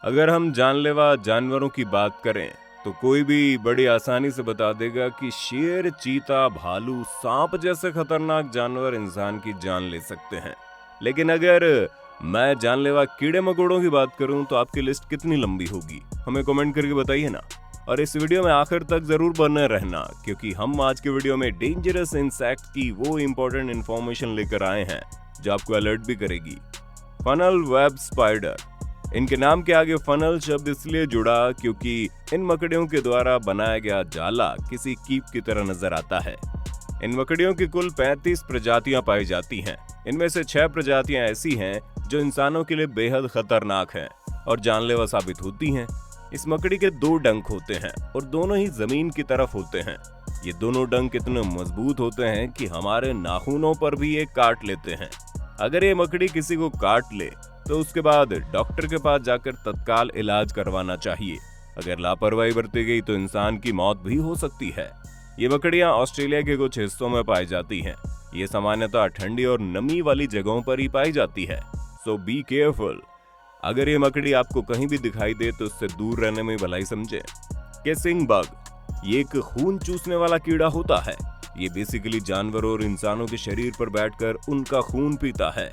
अगर हम जानलेवा जानवरों की बात करें तो कोई भी बड़ी आसानी से बता देगा कि शेर, चीता, भालू, सांप जैसे खतरनाक जानवर इंसान की जान ले सकते हैं। लेकिन अगर मैं जानलेवा कीड़े मकोड़ों की बात करूं तो आपकी लिस्ट कितनी लंबी होगी, हमें कमेंट करके बताइए ना। और इस वीडियो में आखिर तक जरूर बने रहना, क्योंकि हम आज के वीडियो में डेंजरस इंसेक्ट की वो इंपॉर्टेंट इंफॉर्मेशन लेकर आए हैं जो आपको अलर्ट भी करेगी। Funnel web spider. इनके नाम के आगे फनल शब्द इसलिए जुड़ा क्योंकि इन मकड़ियों के द्वारा बनाया गया जाला किसी कीप की तरह नजर आता है। इन मकड़ियों की कुल 35 प्रजातियां पाई जाती हैं। इनमें से 6 प्रजातियां ऐसी हैं जो इंसानों के लिए बेहद खतरनाक हैं और जानलेवा साबित होती हैं। इस मकड़ी के 2 डंक होते हैं और दोनों ही जमीन की तरफ होते हैं। ये दोनों डंक इतने मजबूत होते हैं कि हमारे नाखूनों पर भी ये काट लेते हैं। अगर ये मकड़ी किसी को काट ले तो उसके बाद डॉक्टर के पास जाकर तत्काल इलाज करवाना चाहिए। अगर लापरवाही बरती गई तो इंसान की मौत भी हो सकती है। ये मकड़ियां ऑस्ट्रेलिया के कुछ हिस्सों में पाई जाती हैं। ये सामान्यतः ठंडी और नमी वाली जगहों पर ही पाई जाती है, सो बी केयरफुल। अगर ये मकड़ी आपको कहीं भी दिखाई दे तो उससे दूर रहने में भलाई समझें। Kissing bug. ये एक खून चूसने वाला कीड़ा होता है। ये बेसिकली जानवरों और इंसानों के शरीर पर बैठकर उनका खून पीता है।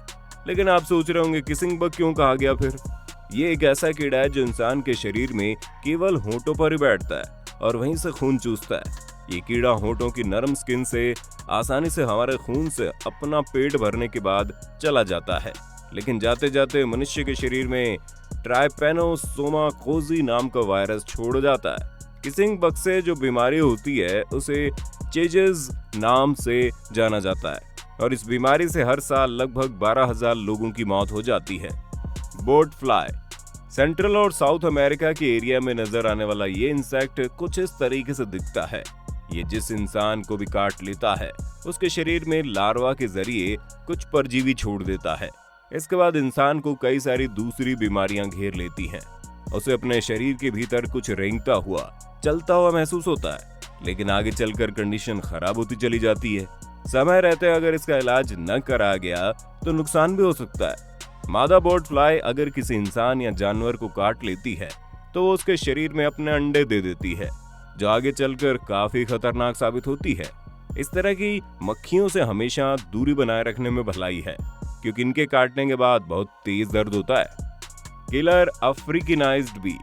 लेकिन आप सोच रहे होंगे किसिंग बग क्यों कहा गया फिर? ये एक ऐसा कीड़ा है जो इंसान के शरीर में केवल होंठों पर ही बैठता है और वहीं से खून चूसता है। ये कीड़ा होंठों की नरम स्किन से आसानी से हमारे खून से अपना पेट भरने के बाद चला जाता है, लेकिन जाते जाते मनुष्य के शरीर में ट्राइपैनोसोमा कोजी नाम का वायरस छोड़ जाता है। किसिंग बग से जो बीमारी होती है उसे चेजेस नाम से जाना जाता है और इस बीमारी से हर साल लगभग 12,000 लोगों की मौत हो जाती है। Boat fly. सेंट्रल और साउथ अमेरिका के एरिया में नजर आने वाला ये इंसेक्ट कुछ इस तरीके से दिखता है। ये जिस इंसान को भी काट लेता है उसके शरीर में लार्वा के जरिए कुछ परजीवी छोड़ देता है। इसके बाद इंसान को कई सारी दूसरी बीमारियां घेर लेती हैं। उसे अपने शरीर के भीतर कुछ रेंगता हुआ, चलता हुआ महसूस होता है, लेकिन आगे चलकर कंडीशन खराब होती चली जाती है। समय रहते अगर इसका इलाज न करा गया तो नुकसान भी हो सकता है। मादा बोट फ्लाई अगर किसी इंसान या जानवर को काट लेती है तो वो उसके शरीर में अपने अंडे दे देती है, जो आगे चलकर काफी खतरनाक साबित होती है। इस तरह की मक्खियों से हमेशा दूरी बनाए रखने में भलाई है, क्योंकि इनके काटने के बाद बहुत तेज दर्द होता है। Killer Africanized bee.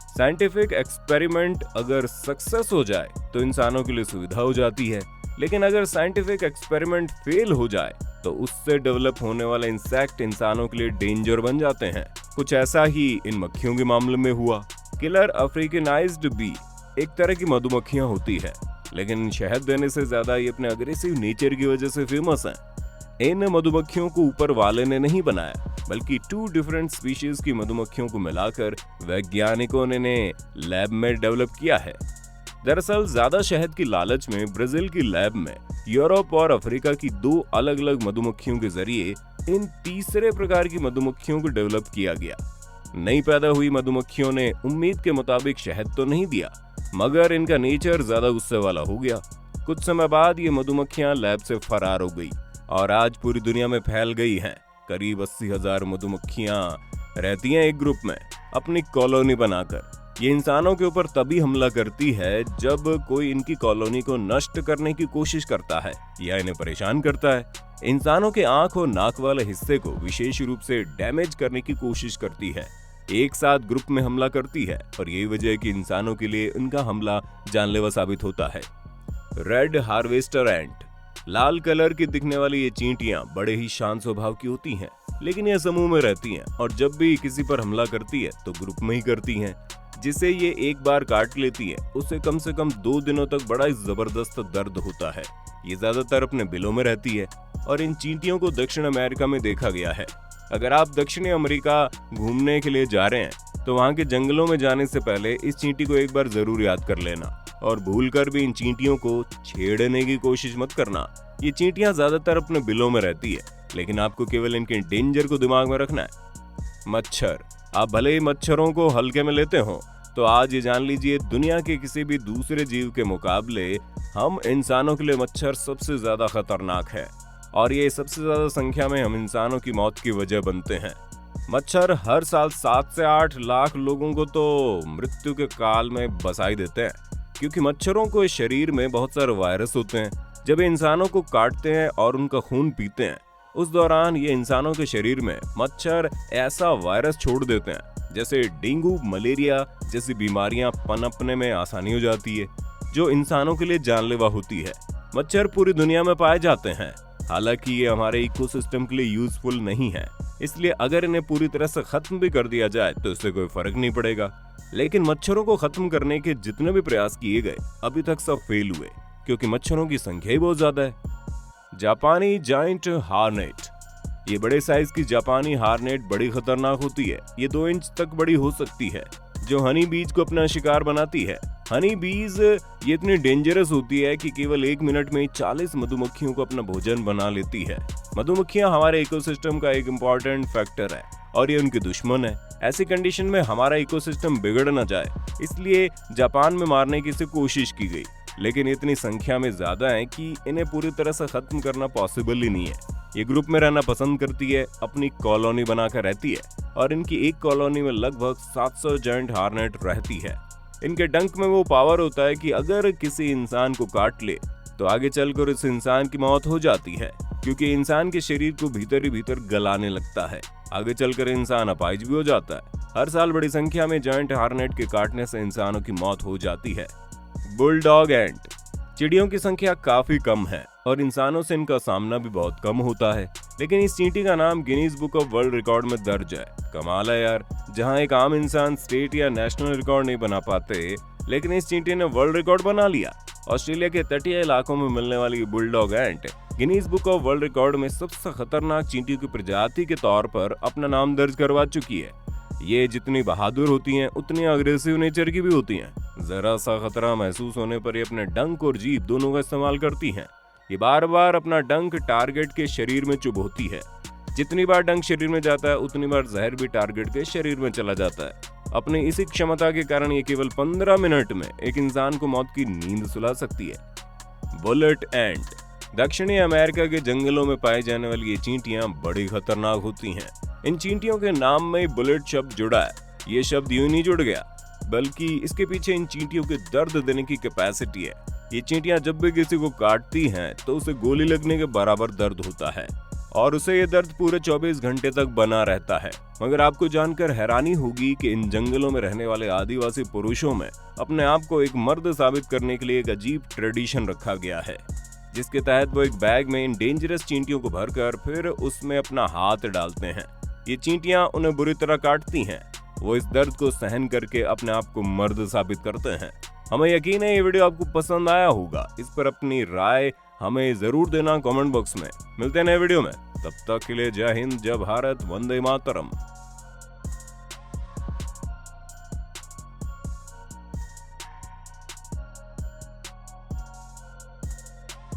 Scientific experiment अगर सक्सेस हो जाए तो इंसानों के लिए सुविधा हो जाती है, लेकिन अगर साइंटिफिक एक्सपेरिमेंट फेल हो जाए तो उससे डेवलप होने वाले इंसेक्ट इंसानों के लिए डेंजर बन जाते हैं। कुछ ऐसा ही इन मक्खियों के मामले में हुआ। किलर अफ्रीकनाइज्ड बी एक तरह की मधुमक्खियां होती है, लेकिन शहद देने से ज्यादा ये अपने अग्रेसिव नेचर की वजह से फेमस हैं। इन मधुमक्खियों को ऊपर वाले ने नहीं बनाया, बल्कि 2 डिफरेंट स्पीशीज की मधुमक्खियों को मिलाकर वैज्ञानिकों ने लैब में डेवलप किया है। दरअसल ज्यादा शहद की लालच में ब्राजील की लैब में यूरोप और अफ्रीका की 2 अलग अलग मधुमक्खियों के जरिए इन तीसरे प्रकार की मधुमक्खियों को डेवलप किया गया। नई पैदा हुई मधुमक्खियों ने उम्मीद के मुताबिक शहद तो नहीं दिया, मगर इनका नेचर ज्यादा गुस्से वाला हो गया। कुछ समय बाद ये मधुमक्खियां लैब से फरार हो गई और आज पूरी दुनिया में फैल गई हैं। करीब 80,000 मधुमक्खियां रहती हैं एक ग्रुप में अपनी कॉलोनी बनाकर। ये इंसानों के ऊपर तभी हमला करती है जब कोई इनकी कॉलोनी को नष्ट करने की कोशिश करता है या इन्हें परेशान करता है। इंसानों के आंख और नाक वाले हिस्से को विशेष रूप से डैमेज करने की कोशिश करती है। एक साथ ग्रुप में हमला करती है और यही वजह है कि इंसानों के लिए उनका हमला जानलेवा साबित होता है। रेड हार्वेस्टर एंट। लाल कलर की दिखने वाली ये चींटियां बड़े ही शांत स्वभाव की होती हैं, लेकिन ये समूह में रहती हैं और जब भी किसी पर हमला करती है तो ग्रुप में ही करती हैं। जिसे ये एक बार काट लेती है उसे कम से कम 2 दिनों तक बड़ा ही जबरदस्त दर्द होता है। ये ज्यादातर अपने बिलों में रहती है और इन चींटियों को दक्षिण अमेरिका में देखा गया है। अगर आप दक्षिणी अमेरिका घूमने के लिए जा रहे हैं तो वहाँ के जंगलों में जाने से पहले इस चींटी को एक बार जरूर याद कर लेना और भूलकर भी इन चींटियों को छेड़ने की कोशिश मत करना। ये चींटियां ज्यादातर अपने बिलों में रहती है, लेकिन आपको केवल इनके डेंजर को दिमाग में रखना है। मच्छर। आप भले ही मच्छरों को हल्के में लेते हो, तो आज ये जान लीजिए दुनिया के किसी भी दूसरे जीव के मुकाबले हम इंसानों के लिए मच्छर सबसे ज्यादा खतरनाक है और ये सबसे ज्यादा संख्या में हम इंसानों की मौत की वजह बनते हैं। मच्छर हर साल 7 से 8 लाख लोगों को तो मृत्यु के काल में बसा ही देते हैं, क्योंकि मच्छरों को इस शरीर में बहुत सारे वायरस होते हैं। जब ये इंसानों को काटते हैं और उनका खून पीते हैं, उस दौरान ये इंसानों के शरीर में मच्छर ऐसा वायरस छोड़ देते हैं जैसे डेंगू, मलेरिया जैसी बीमारियां पनपने में आसानी हो जाती है, जो इंसानों के लिए जानलेवा होती है। मच्छर पूरी दुनिया में पाए जाते हैं, हालांकि ये हमारे इकोसिस्टम के लिए यूजफुल नहीं है, इसलिए अगर इन्हें पूरी तरह से खत्म भी कर दिया जाए तो इससे कोई फर्क नहीं पड़ेगा। लेकिन मच्छरों को खत्म करने के जितने भी प्रयास किए गए अभी तक सब फेल हुए, क्योंकि मच्छरों की संख्या ही बहुत ज्यादा है। जापानी जायंट हार्नेट। ये बड़े साइज की जापानी हार्नेट बड़ी खतरनाक होती है। ये 2 इंच तक बड़ी हो सकती है, जो हनी बीज को अपना शिकार बनाती है। हनी बीज ये इतनी डेंजरस होती है कि केवल 1 मिनट में 40 मधुमक्खियों को अपना भोजन बना लेती है। मधुमक्खियां हमारे इकोसिस्टम का एक इम्पॉर्टेंट फैक्टर है और ये उनकी दुश्मन है। ऐसी कंडीशन में हमारा इकोसिस्टम बिगड़ न जाए, इसलिए जापान में मारने की कोशिश की गई, लेकिन इतनी संख्या में ज्यादा है कि इन्हें पूरी तरह से खत्म करना पॉसिबल ही नहीं है। ये ग्रुप में रहना पसंद करती है, अपनी कॉलोनी बनाकर रहती है और इनकी एक कॉलोनी में लगभग 700 जायंट हार्नेट रहती है। इनके डंक में वो पावर होता है कि अगर किसी इंसान को काट ले तो आगे चलकर उस इंसान की मौत हो जाती है, क्योंकि इंसान के शरीर को भीतर ही भीतर गलाने लगता है। आगे चलकर इंसान अपाहिज भी हो जाता है। हर साल बड़ी संख्या में जायंट हार्नेट के काटने से इंसानों की मौत हो जाती है। बुलडॉग एंट। चिड़ियों की संख्या काफी कम है और इंसानों से इनका सामना भी बहुत कम होता है, लेकिन इस चींटी का नाम Guinness book of world record में दर्ज है। कमाल है यार, जहां एक आम इंसान स्टेट या नेशनल रिकॉर्ड नहीं बना पाते, लेकिन इस चींटी ने वर्ल्ड रिकॉर्ड बना लिया। ऑस्ट्रेलिया के तटीय इलाकों में मिलने वाली bulldog ant Guinness book of world record में सबसे खतरनाक चींटियों की प्रजाति के तौर पर अपना नाम दर्ज करवा चुकी है। ये जितनी बहादुर होती हैं, उतनी अग्रेसिव नेचर की भी होती हैं। जरा सा खतरा महसूस होने पर ये अपने डंक और जीभ दोनों का इस्तेमाल करती हैं। ये बार बार अपना डंक टारगेट के शरीर में चुभोती है। जितनी बार डंक शरीर में जाता है, उतनी बार जहर भी टारगेट के शरीर में चला जाता है। अपनी इसी क्षमता के कारण ये केवल 15 मिनट में एक इंसान को मौत की नींद सुला सकती है। बुलेट एंट। दक्षिणी अमेरिका के जंगलों में पाई जाने वाली ये चींटियां बड़ी खतरनाक होती हैं। इन चींटियों के नाम में बुलेट शब्द जुड़ा है। ये शब्द यूं नहीं जुड़ गया, बल्कि इसके पीछे इन चींटियों के दर्द देने की कैपेसिटी है। ये चींटियां जब भी किसी को काटती हैं तो उसे गोली लगने के बराबर दर्द होता है और उसे ये दर्द पूरे 24 घंटे तक बना रहता है। मगर आपको जानकर हैरानी होगी कि इन जंगलों में रहने वाले आदिवासी पुरुषों में अपने आप को एक मर्द साबित करने के लिए एक अजीब ट्रेडिशन रखा गया है, जिसके तहत वो एक बैग में इन डेंजरस चींटियों को भरकर फिर उसमें अपना हाथ डालते हैं। ये चींटियां उन्हें बुरी तरह काटती हैं। वो इस दर्द को सहन करके अपने आप को मर्द साबित करते हैं। हमें यकीन है ये वीडियो आपको पसंद आया होगा। इस पर अपनी राय हमें जरूर देना कमेंट बॉक्स में। मिलते हैं नए वीडियो में, तब तक के लिए जय हिंद, जय भारत, वंदे मातरम।